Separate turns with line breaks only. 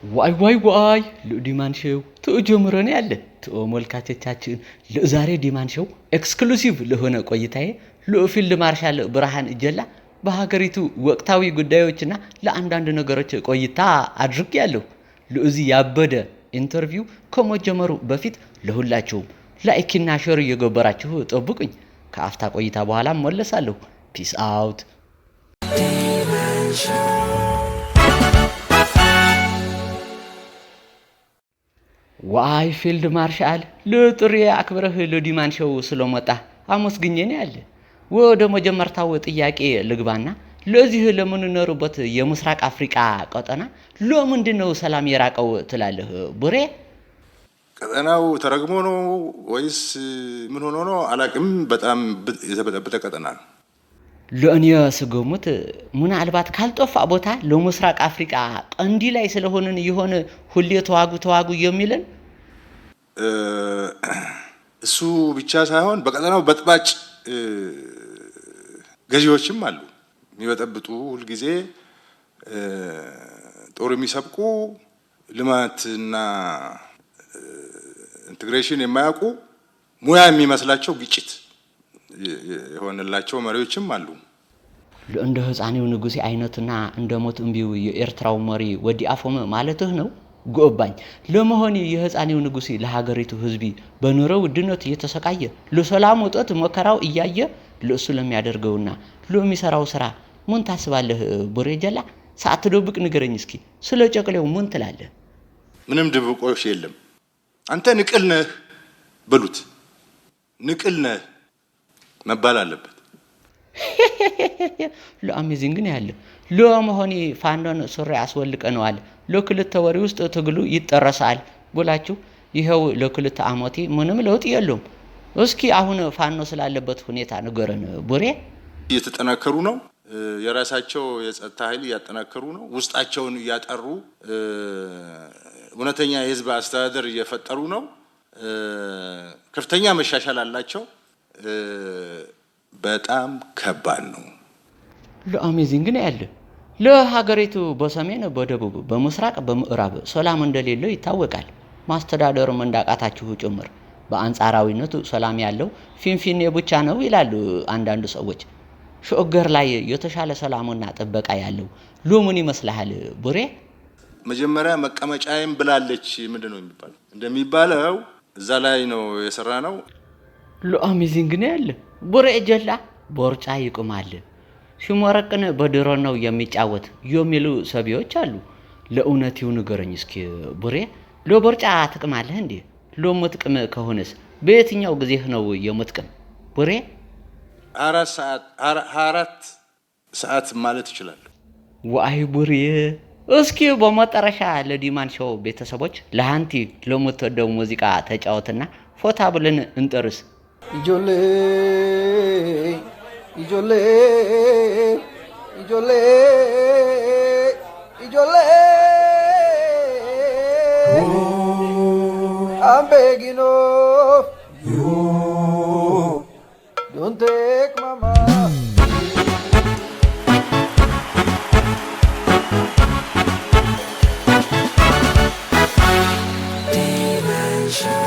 ዋይ ለዲማን ሾው ተጀምረን ያለ ተመልካቾቻችን ለዛሬ ዲማን ሾው ኤክስክሉሲቭ ለሆነ ቆይታዬ ለፊልድ ማርሻል ብርሃን እጀላ በሀገሪቱ ወቅታዊ ጉዳዮችና ለአንዳንድ ነገሮች ቆይታ አድርጌያለሁ። ለዚህ ያበደ ኢንተርቪው ከመጀመሩ በፊት ለሁላችሁም ላይክና ሼር እየገበራችሁ ጠብቁኝ። ከአፍታ ቆይታ በኋላ መለሳለሁ። ፒስ አውት። ዋይ ፊልድ ማርሻል ለጥሪ አክብረህ ለዲማን ሾው ስለመጣ አመስግኜ ነው ያለ። ወደ መጀመርታው ጥያቄ ልግባና ለዚህ ለምንኖርበት የምስራቅ አፍሪካ ቀጠና ለምንድነው ሰላም የራቀው ትላለህ ቡሬ?
ቀጠናው ተረግሞ ነው ወይስ ምን ሆኖ ነው አላቅም። በጣም የተበጠበጠ ቀጠና ነው።
ለእኔ ስገሙት ምናልባት ካልጠፋ ቦታ ለምስራቅ አፍሪካ ቀንዲ ላይ ስለሆነን የሆነ ሁሌ ተዋጉ የሚልን
እሱ ብቻ ሳይሆን በቀጠናው በጥባጭ ገዢዎችም አሉ። የሚበጠብጡ ሁልጊዜ ጦር የሚሰብቁ ልማትና ኢንቴግሬሽን የማያውቁ ሙያ የሚመስላቸው ግጭት የሆነላቸው መሪዎችም አሉ።
እንደ ህፃኔው ንጉሴ አይነትና እንደ ሞት እምቢው የኤርትራው መሪ ወዲ አፎም ማለትህ ነው ጎባኝ። ለመሆን የህፃኔው ንጉሴ ለሀገሪቱ ህዝቢ በኑሮው ውድነት እየተሰቃየ ለሰላም ወጣት መከራው እያየ ለእሱ ለሚያደርገውና ለሚሰራው ስራ ምን ታስባለህ ቡሬ ጀላ? ሳትደብቅ ንገረኝ እስኪ ስለ ጨቅሌው ምን ትላለህ?
ምንም ድብቆሽ የለም። አንተ ንቅል ነህ በሉት። ንቅል ነህ መባል አለበት።
ለአሜዚንግ ነው ያለ። ለመሆኔ ፋኖን ሱሪ አስወልቀነዋል ለክልተ ወሪ ውስጥ ትግሉ ይጠረሳል ብላችሁ ይሄው ለክልተ አመቴ ምንም ለውጥ የለውም። እስኪ አሁን ፋኖ ስላለበት ሁኔታ ንገረን ቡሬ።
እየተጠናከሩ ነው። የራሳቸው የጸጥታ ኃይል እያጠናከሩ ነው። ውስጣቸውን እያጠሩ እውነተኛ የህዝብ አስተዳደር እየፈጠሩ ነው። ከፍተኛ መሻሻል አላቸው። በጣም ከባድ ነው።
ለአሜዚንግ ነው ያለ። ለሀገሪቱ በሰሜን በደቡብ በምስራቅ በምዕራብ ሰላም እንደሌለው ይታወቃል። ማስተዳደሩም እንዳቃታችሁ ጭምር። በአንጻራዊነቱ ሰላም ያለው ፊንፊኔ ብቻ ነው ይላሉ አንዳንድ ሰዎች። ሸገር ላይ የተሻለ ሰላምና ጥበቃ ያለው ለምን ይመስልሃል ቡሬ?
መጀመሪያ መቀመጫዬም ብላለች ምንድነው የሚባለው? እንደሚባለው እዛ ላይ ነው የሰራ ነው።
ለአሜዚንግ ነው ያለ። ቡሬ ጀላ ቦርጫ ይቁማል ሲሞረቅን በድሮ ነው የሚጫወት የሚሉ ሰቢዎች አሉ። ለእውነትው ንገረኝ እስኪ ቡሬ፣ ለቦርጫ ትቅማለህ እንዴ? ለምትቅም ከሆነስ በየትኛው ጊዜ ነው የምትቅም ቡሬ? 4 ሰዓት ማለት ይችላል። ዋይ ቡሬ፣ እስኪ በመጨረሻ ለዲማን ሾው ቤተሰቦች ለሃንቲ ለምትወደው ሙዚቃ ተጫወትና ፎታ ብለን እንጠርስ።
ኢጆሌ I'm begging of you, don't take mama. Dimension.